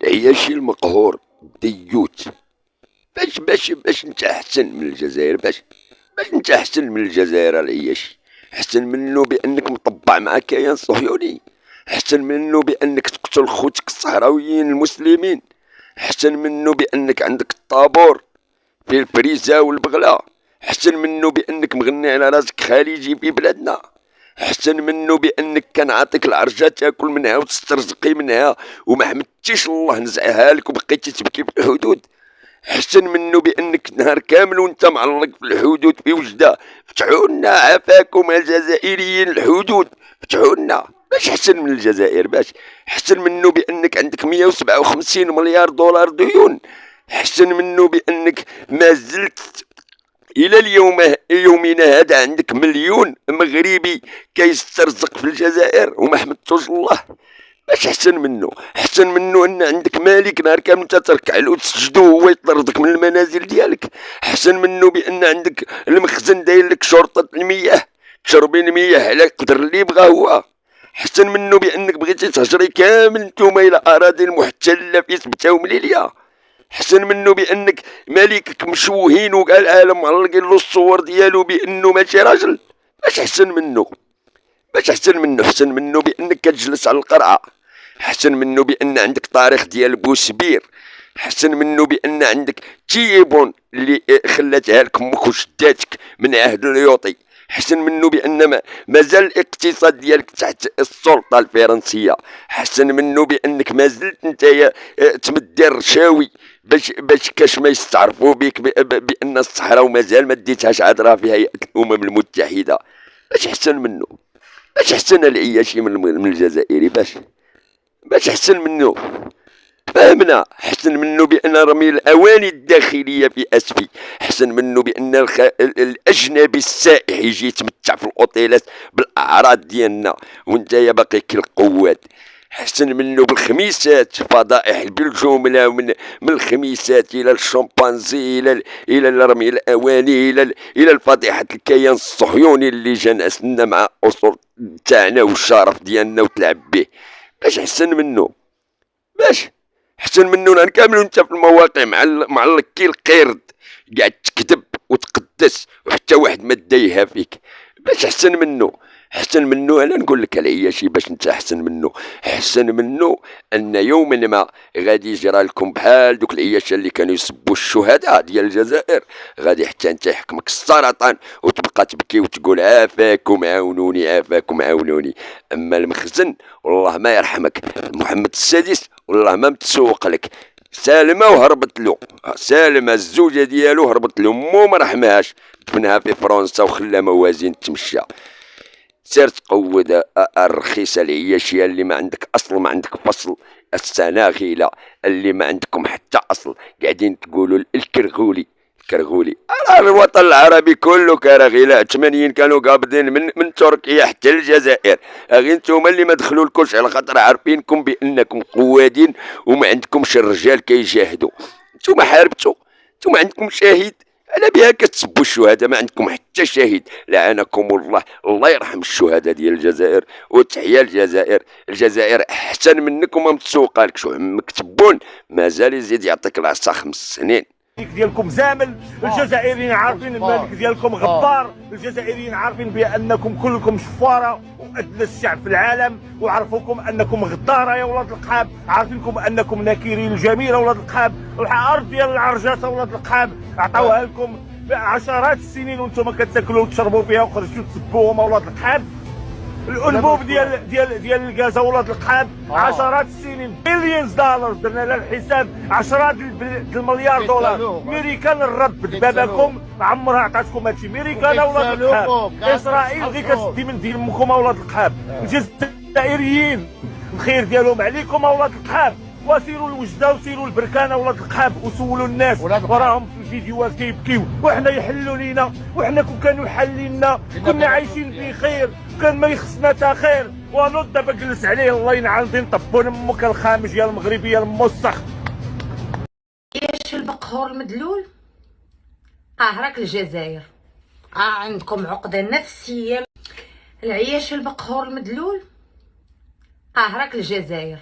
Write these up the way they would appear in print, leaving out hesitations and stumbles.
العياشي المقهور ديوت. باش انت احسن من الجزائر، باش انت احسن من الجزائر العياشي. احسن منه بانك مطبع مع كيان صهيوني، احسن منه بانك تقتل خوتك الصهراويين المسلمين، احسن منه بانك عندك الطابور في البريزة والبغلة، احسن منه بانك مغني على راسك خليجي في بلادنا، احسن منه بانك كان عاطيك العرجة تاكل منها وتسترزقي منها وما حمدتيش الله نزعها لك وبقيتي تبكي في الحدود. احسن منه بانك نهار كامل وانت معلق في الحدود في وجده. فتحوا لنا عافاكم الجزائريين الحدود، فتحوا لنا. باش احسن من الجزائر؟ باش احسن منه بانك عندك 157 مليار دولار ديون؟ احسن منه بانك ما زلت الى يومنا هذا عندك مليون مغربي كيسترزق في الجزائر وما حمدتوش الله؟ باش احسن منه؟ احسن منه ان عندك مالك نهار كامل انت تركع له وتسجدو وهو يطردك من المنازل ديالك؟ احسن منه بان عندك المخزن داير لك شرطة المياه تشربي المياه على قدر اللي بغا هو؟ احسن منه بانك بغيتي تهجري كامل نتوما الى اراضي المحتله في سبته ومليليه؟ احسن منه بانك ملكك مشوهين وكاع العالم معلقين له الصور ديالو بانه ماشي راجل؟ باش احسن منه؟ باش احسن منه؟ احسن منه بانك كتجلس على القرعه، احسن منه بان عندك تاريخ ديال بوسبير، احسن منه بان عندك تيبون اللي خلاتها لك امك وشداتك من عهد اليوطي، احسن منه بان مازال الاقتصاد ديالك تحت السلطه الفرنسيه، احسن منه بانك مازلت نتايا تمدي الرشاوي باش كاش ما يستعرفوا بك بان الصحراء ومازال ما ديتهاش عذرها في هيئه الامم المتحده. باش احسن منه؟ باش احسن العياشي من الجزائري؟ باش احسن منه؟ فهمنا. احسن منه بان رمي الاواني الداخليه في اسفي، احسن منه بان الاجنبي السائح يجي يتمتع في الاوتيلات بالاعراض ديالنا وانت يا باقي كالقوات، احسن منه بالخميسات فضائح بالجمله من الخميسات الى الشمبانزي الى رمي الاواني الى الفضيحه الكيان الصهيوني اللي جا نعسنا مع اصول تاعنا والشرف ديالنا وتلعب به. باش احسن منه؟ باش احسن منه نهار كامل وانت في المواقع مع الكي القرد قاعد تكذب وتقدس وحتى واحد ما دايها فيك. باش احسن منه؟ احسن منه انا نقول لك العياشي باش انت احسن منه. احسن منه ان يوما ما غادي يجرى لكم بحال دوك العياشة اللي كانوا يسبوا الشهداء ديال الجزائر، غادي حتى انت يحكمك السرطان وتبقى تبكي وتقول عافاكم عاونوني عافاكم عاونوني. اما المخزن والله ما يرحمك، محمد السادس والله ما متسوق لك. سالمه وهربت له، سالمه الزوجه ديالو هربت له، مو ما رحمهاش دفنها في فرنسا وخلى موازين تمشى. سير تقود الرخيصه العياشيه اللي ما عندك اصل ما عندك فصل، السناغيله اللي ما عندكم حتى اصل قاعدين تقولوا الكرغولي الكرغولي. الوطن العربي كله كراغيله 80 كانوا قابضين من تركيا حتى الجزائر. غير نتوما اللي ما دخلولكوش على خاطر عارفينكم بانكم قوادين وما عندكمش الرجال كيجاهدوا. نتوما حاربتوا، نتوما عندكم شهيد، على بها كتسبوا الشهداء؟ ما عندكم حتى شهيد. لعنكم الله. الله يرحم الشهداء ديال الجزائر وتحيا الجزائر. الجزائر احسن منكم وما متسوقالكش. عمك تبون مازال يزيد يعطيك العصا 5 سنين. ديالكم زامل، الجزائريين عارفين الملك ديالكم غبار، الجزائريين عارفين بانكم كلكم شفاره وادنى الشعب في العالم، وعرفوكم انكم غداره يا ولاد القحاب، عارفينكم انكم ناكرين الجميله ولاد القحاب، الارض ديال العرجات ولاد القحاب عطاوها لكم عشرات السنين وانتم كتاكلوا وتشربوا فيها وخرجتوا تسبوهم ولاد القحاب. الانبوب ديال الغازه ولاد القحاب عشرات السنين، بليونز دولار درنا لها الحساب، عشرات المليار دولار. ميريكان الرد بدبابكم عمرها عطاتكم هادشي. ميريكان ولاد القحاب، اسرائيل غير كتدي من دين امكم ولاد القحاب. الجزائريين الخير ديالهم عليكم ولاد القحاب، وسيروا الوجده وسيروا البركانه ولاد القحاب وسولوا الناس وراهم في الفيديوهات كيبكيو، وحنا يحلوا لينا، وحنا كون كانوا يحللنا كنا عايشين بخير، كان ما يخصنا تا خير. ونوض دابا جلس عليه الله ينعل دين طبون امك الخامج يا المغربي يا الموسخ. ايش المقهور المدلول؟ راك الجزائر عندكم عقده نفسيه. العياش المقهور المدلول راك الجزائر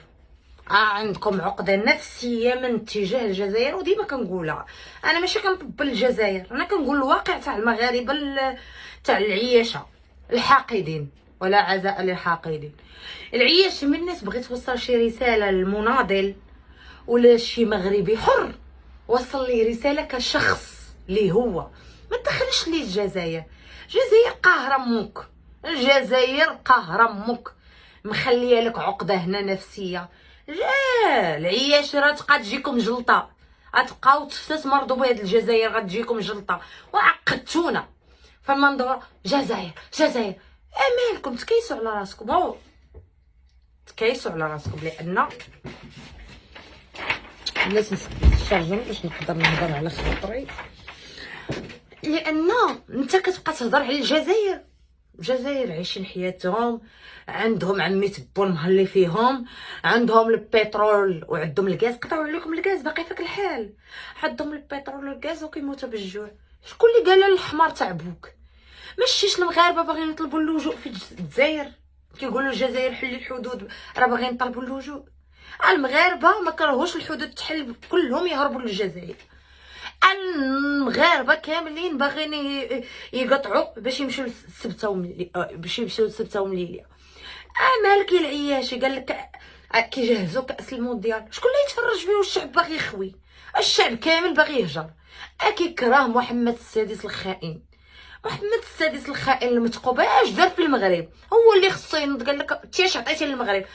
عندكم عقده نفسيه من اتجاه الجزائر، وديما كنقولها انا ماشي كنطبل الجزائر، انا كنقول الواقع تاع المغاربه تاع العياشه الحاقدين، ولا عزاء للحاقدين. العياش من الناس بغيت توصل شي رساله للمناضل ولا شي مغربي حر، وصل ليه رساله كشخص اللي هو ما تدخلش ليه الجزائر. الجزائر قاهره امك، الجزائر قاهره امك، مخليه لك عقده هنا نفسيه. لا العياش راه تبقى تجيكم جلطه، غتبقاو تستثمروا بهاد الجزائر، غتجيكم جلطه وعقدتونا. فما ندور جزائر جزائر، امالكم تكيسوا على راسكم، هو تكيسوا على راسكم. لان بلاتي نسكت الشارجر باش نقدر نهضر على خاطري، لان انت كتبقى تهضر على الجزائر. الجزائر عايشين حياتهم، عندهم عمي تبو المهلي فيهم، عندهم البترول وعندهم الغاز. قطعوا عليكم الغاز باقي فيك الحال، عندهم البترول والغاز وكيموتوا بالجوع. شكون اللي قال الحمار تاع بوك؟ ماشيش المغاربه باغيين يطلبوا اللجوء في الجزائر، كيقولوا الجزائر حلي الحدود، راه باغيين يطلبوا اللجوء. المغاربه ما كرهوش الحدود تحل، كلهم يهربوا للجزائر. المغاربه كاملين باغيين يقطعوا باش يمشيو لسبتهم ليليا. مالك يا العياشي قال لك كيجهزوا كاس المونديال، شكون اللي يتفرج فيه؟ والشعب باغي يخوي، الشعب كامل باغي يهجر، كيكره محمد السادس الخائن. محمد السادس الخائن المتقوب اش دار في المغرب؟ هو اللي خصو ينوض قال لك تياش عطيتي للمغرب.